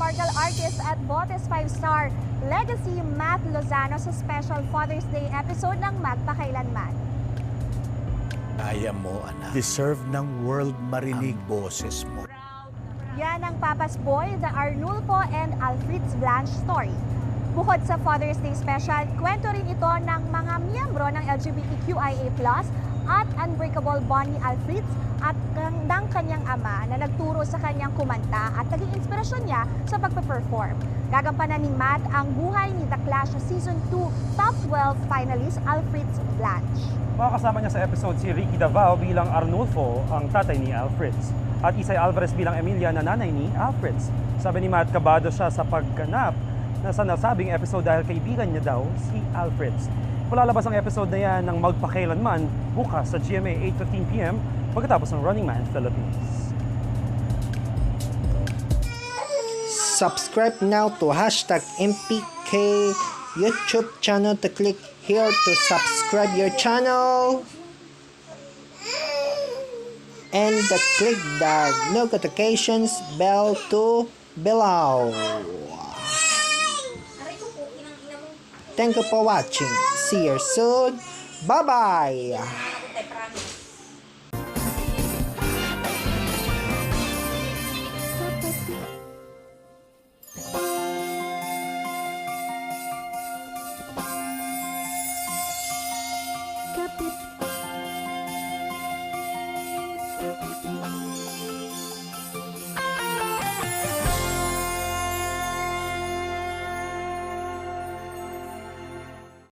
immortal artist at Voltes 5-star legacy Matt Lozano sa special Father's Day episode ng Magpakailanman. Kaya mo, anak. Deserve ng world marinig boses mo. Yan ang Papa's Boy, the Arnulfo and Alfred's Blanche story. Bukod sa Father's Day special, kwento rin ito ng mga miyembro ng LGBTQIA+ at unbreakable bond ni Alfred's at ng kanyang ama na nagturo sa kanyang kumanta at naging inspirasyon niya sa pagpe-perform. Gagampanan ni Matt ang buhay ni The Clash Season 2 Top 12 finalist Alfred's Blanche. Makakasama niya sa episode si Ricky Davao bilang Arnulfo, ang tatay ni Alfred's, at Isay Alvarez bilang Emilia na nanay ni Alfred's. Sabi ni Matt, kabado siya sa pagganap na sa nasabing episode dahil kaibigan niya daw si Alfred's. Palalabas ang episode na yan ng Magpakailanman bukas sa GMA 8:15 PM pagkatapos ng Running Man Philippines. Subscribe now to #MPK YouTube channel to click here to subscribe your channel and click the notifications bell to below. Thank you for watching. See you soon. Bye-bye.